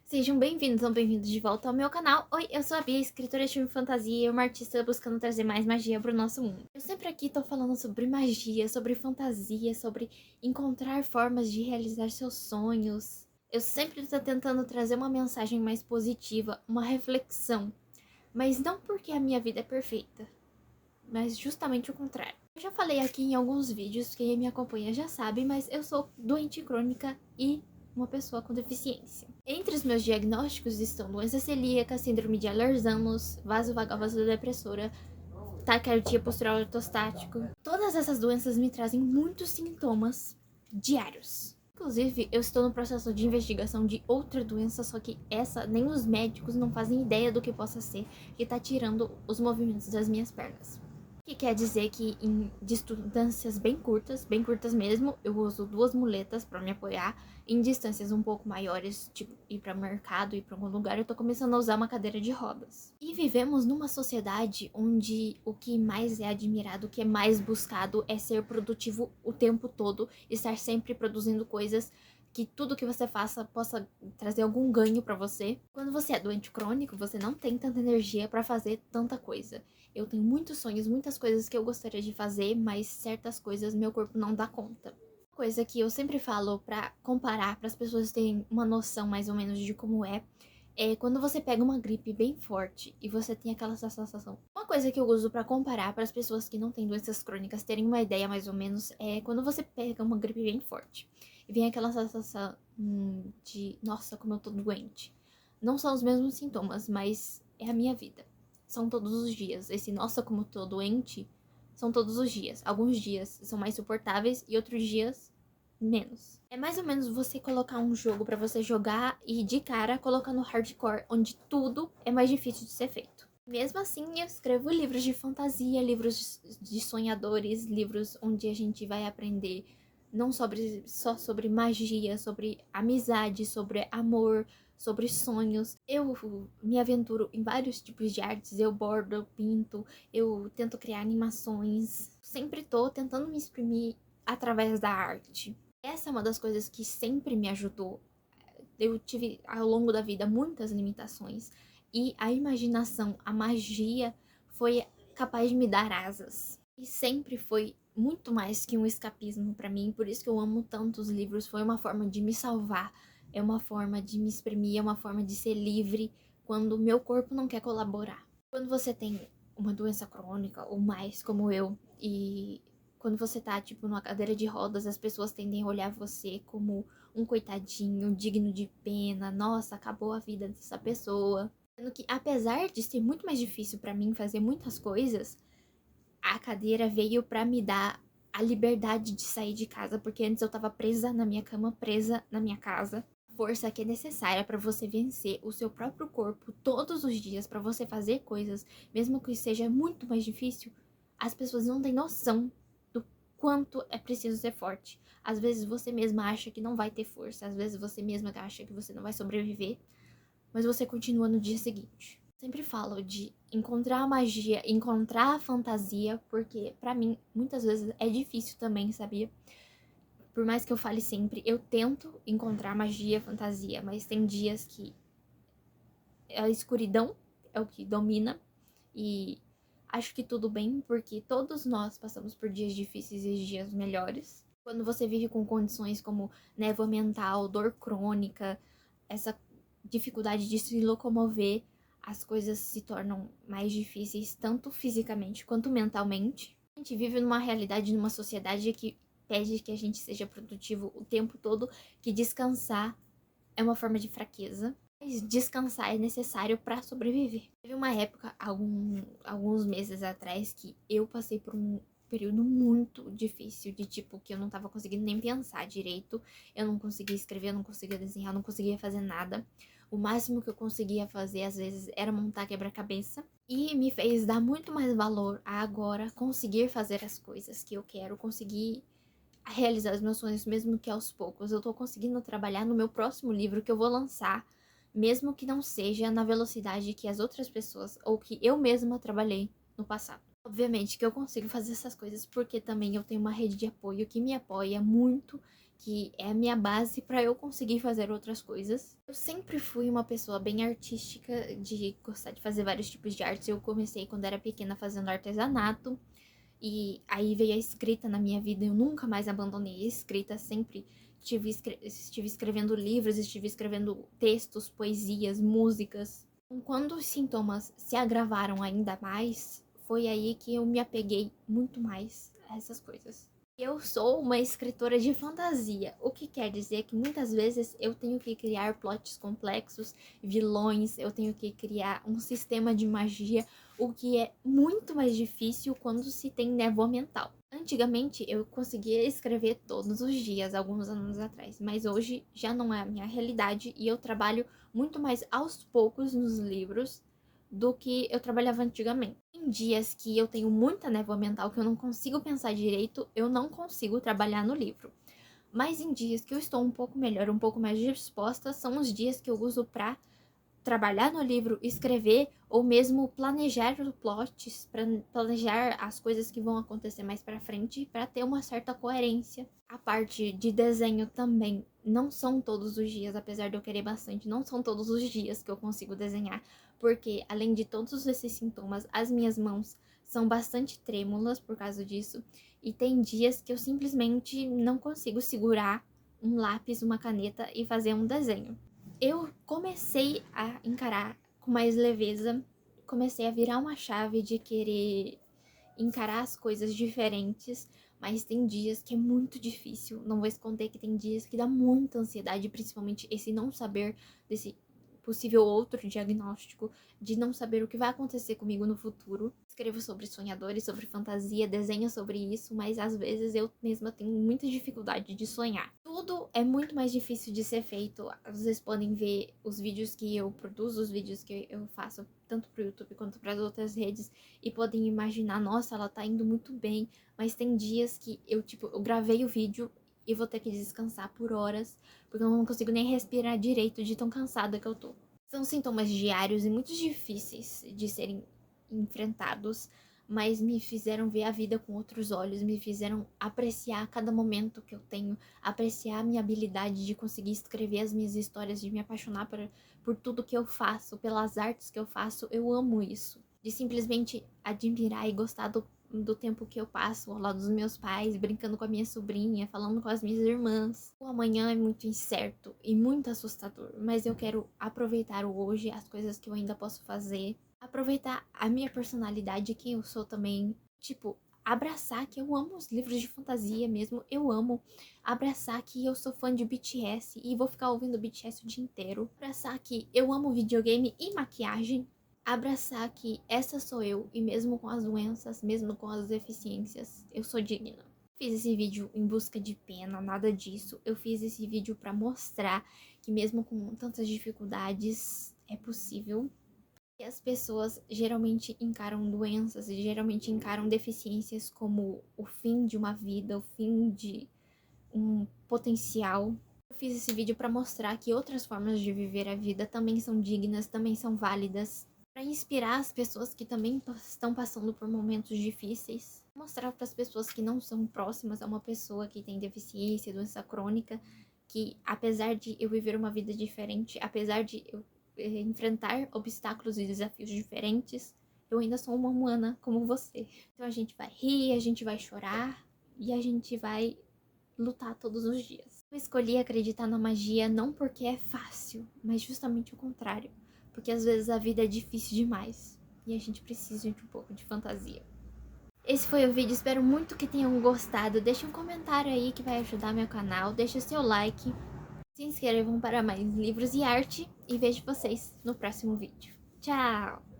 Sejam bem-vindos ou bem-vindos de volta ao meu canal. Oi, eu sou a Bia, escritora de filme fantasia e uma artista buscando trazer mais magia pro nosso mundo. Eu sempre aqui tô falando sobre magia, sobre fantasia, sobre encontrar formas de realizar seus sonhos. Eu sempre tô tentando trazer uma mensagem mais positiva, uma reflexão. Mas não porque a minha vida é perfeita, mas justamente o contrário. Eu já falei aqui em alguns vídeos, quem me acompanha já sabe, mas eu sou doente crônica e uma pessoa com deficiência. Entre os meus diagnósticos estão doença celíaca, síndrome de Ehlers-Danlos, vasovagal vasodepressora, taquicardia postural ortostático. Todas essas doenças me trazem muitos sintomas diários. Inclusive, eu estou no processo de investigação de outra doença, só que essa nem os médicos não fazem ideia do que possa ser, que tá tirando os movimentos das minhas pernas. Que quer dizer que em distâncias bem curtas mesmo, eu uso 2 muletas para me apoiar. Em distâncias um pouco maiores, tipo ir para mercado, ir para algum lugar, eu tô começando a usar uma cadeira de rodas. E vivemos numa sociedade onde o que mais é admirado, o que é mais buscado é ser produtivo o tempo todo, estar sempre produzindo coisas que tudo que você faça possa trazer algum ganho para você. Quando você é doente crônico, você não tem tanta energia para fazer tanta coisa. Eu tenho muitos sonhos, muitas coisas que eu gostaria de fazer, mas certas coisas meu corpo não dá conta. Coisa que eu sempre falo pra comparar, para as pessoas terem uma noção mais ou menos de como é quando você pega uma gripe bem forte e você tem aquela sensação. Uma coisa que eu uso pra comparar para as pessoas que não têm doenças crônicas terem uma ideia mais ou menos é quando você pega uma gripe bem forte e vem aquela sensação de nossa, como eu tô doente. Não são os mesmos sintomas, mas é a minha vida. São todos os dias. Esse nossa, como eu tô doente, são todos os dias. Alguns dias são mais suportáveis e outros dias menos. É mais ou menos você colocar um jogo pra você jogar e de cara colocar no hardcore, onde tudo é mais difícil de ser feito. Mesmo assim, eu escrevo livros de fantasia, livros de sonhadores, livros onde a gente vai aprender não só sobre magia, sobre amizade, sobre amor, sobre sonhos. Eu me aventuro em vários tipos de artes, eu bordo, eu pinto, eu tento criar animações. Sempre tô tentando me exprimir através da arte. Essa é uma das coisas que sempre me ajudou. Eu tive ao longo da vida muitas limitações e a imaginação, a magia foi capaz de me dar asas. E sempre foi muito mais que um escapismo para mim, por isso que eu amo tanto os livros, foi uma forma de me salvar, é uma forma de me exprimir, é uma forma de ser livre quando o meu corpo não quer colaborar. Quando você tem uma doença crônica ou mais como eu e quando você tá tipo numa cadeira de rodas, as pessoas tendem a olhar você como um coitadinho, digno de pena, nossa, acabou a vida dessa pessoa. Sendo que apesar de ser muito mais difícil para mim fazer muitas coisas, a cadeira veio para me dar a liberdade de sair de casa, porque antes eu tava presa na minha cama, presa na minha casa. Força que é necessária para você vencer o seu próprio corpo todos os dias, para você fazer coisas, mesmo que seja muito mais difícil. As pessoas não têm noção do quanto é preciso ser forte. Às vezes você mesma acha que não vai ter força, às vezes você mesma acha que você não vai sobreviver, mas você continua no dia seguinte. Sempre falo de encontrar a magia, encontrar a fantasia, porque pra mim muitas vezes é difícil também, sabia? Por mais que eu fale sempre, eu tento encontrar magia, fantasia, mas tem dias que a escuridão é o que domina e acho que tudo bem, porque todos nós passamos por dias difíceis e dias melhores. Quando você vive com condições como névoa mental, dor crônica, essa dificuldade de se locomover, as coisas se tornam mais difíceis, tanto fisicamente quanto mentalmente. A gente vive numa realidade, numa sociedade que pede que a gente seja produtivo o tempo todo, que descansar é uma forma de fraqueza. Mas descansar é necessário para sobreviver. Teve uma época, alguns meses atrás, que eu passei por um período muito difícil, de tipo, que eu não tava conseguindo nem pensar direito, eu não conseguia escrever, eu não conseguia desenhar, eu não conseguia fazer nada. O máximo que eu conseguia fazer, às vezes, era montar quebra-cabeça. E me fez dar muito mais valor a agora conseguir fazer as coisas que eu quero, conseguir realizar os meus sonhos, mesmo que aos poucos. Eu tô conseguindo trabalhar no meu próximo livro que eu vou lançar, mesmo que não seja na velocidade que as outras pessoas ou que eu mesma trabalhei no passado. Obviamente que eu consigo fazer essas coisas porque também eu tenho uma rede de apoio que me apoia muito que é a minha base para eu conseguir fazer outras coisas. Eu sempre fui uma pessoa bem artística, de gostar de fazer vários tipos de artes. Eu comecei quando era pequena fazendo artesanato, e aí veio a escrita na minha vida. Eu nunca mais abandonei a escrita, sempre estive escrevendo livros, estive escrevendo textos, poesias, músicas. Quando os sintomas se agravaram ainda mais, foi aí que eu me apeguei muito mais a essas coisas. Eu sou uma escritora de fantasia, o que quer dizer que muitas vezes eu tenho que criar plots complexos, vilões, eu tenho que criar um sistema de magia, o que é muito mais difícil quando se tem névoa mental. Antigamente eu conseguia escrever todos os dias, alguns anos atrás, mas hoje já não é a minha realidade e eu trabalho muito mais aos poucos nos livros do que eu trabalhava antigamente. Em dias que eu tenho muita névoa mental, que eu não consigo pensar direito, eu não consigo trabalhar no livro. Mas em dias que eu estou um pouco melhor, um pouco mais disposta, são os dias que eu uso para trabalhar no livro, escrever ou mesmo planejar os plots, para planejar as coisas que vão acontecer mais para frente, para ter uma certa coerência. A parte de desenho também não são todos os dias, apesar de eu querer bastante, não são todos os dias que eu consigo desenhar, porque além de todos esses sintomas, as minhas mãos são bastante trêmulas por causa disso, e tem dias que eu simplesmente não consigo segurar um lápis, uma caneta e fazer um desenho. Eu comecei a encarar com mais leveza, comecei a virar uma chave de querer encarar as coisas diferentes, mas tem dias que é muito difícil. Não vou esconder que tem dias que dá muita ansiedade, principalmente esse não saber desse possível outro diagnóstico, de não saber o que vai acontecer comigo no futuro. Escrevo sobre sonhadores, sobre fantasia, desenho sobre isso, mas às vezes eu mesma tenho muita dificuldade de sonhar. Tudo é muito mais difícil de ser feito. Vocês podem ver os vídeos que eu produzo, os vídeos que eu faço, tanto pro YouTube quanto para as outras redes, e podem imaginar, nossa, ela tá indo muito bem, mas tem dias que eu gravei o vídeo e vou ter que descansar por horas, porque eu não consigo nem respirar direito de tão cansada que eu tô. São sintomas diários e muito difíceis de serem enfrentados, mas me fizeram ver a vida com outros olhos, me fizeram apreciar cada momento que eu tenho, apreciar a minha habilidade de conseguir escrever as minhas histórias, de me apaixonar por tudo que eu faço, pelas artes que eu faço. Eu amo isso. De simplesmente admirar e gostar do tempo que eu passo ao lado dos meus pais, brincando com a minha sobrinha, falando com as minhas irmãs. O amanhã é muito incerto e muito assustador, mas eu quero aproveitar o hoje, as coisas que eu ainda posso fazer, aproveitar a minha personalidade, quem eu sou também, abraçar que eu amo os livros de fantasia mesmo, eu amo. Abraçar que eu sou fã de BTS e vou ficar ouvindo BTS o dia inteiro. Abraçar que eu amo videogame e maquiagem. Abraçar que essa sou eu, e mesmo com as doenças, mesmo com as deficiências, eu sou digna. Fiz esse vídeo em busca de pena, nada disso. Eu fiz esse vídeo para mostrar que mesmo com tantas dificuldades, é possível. E as pessoas geralmente encaram doenças e geralmente encaram deficiências como o fim de uma vida, o fim de um potencial. Eu fiz esse vídeo para mostrar que outras formas de viver a vida também são dignas, também são válidas, para inspirar as pessoas que também estão passando por momentos difíceis, mostrar para as pessoas que não são próximas a uma pessoa que tem deficiência, doença crônica, que apesar de eu viver uma vida diferente, apesar de eu enfrentar obstáculos e desafios diferentes, eu ainda sou uma humana como você. Então a gente vai rir, a gente vai chorar e a gente vai lutar todos os dias. Eu escolhi acreditar na magia não porque é fácil, mas justamente o contrário, porque às vezes a vida é difícil demais e a gente precisa de um pouco de fantasia. Esse foi o vídeo, espero muito que tenham gostado. Deixe um comentário aí que vai ajudar meu canal, deixe seu like, se inscrevam para mais livros e arte e vejo vocês no próximo vídeo. Tchau!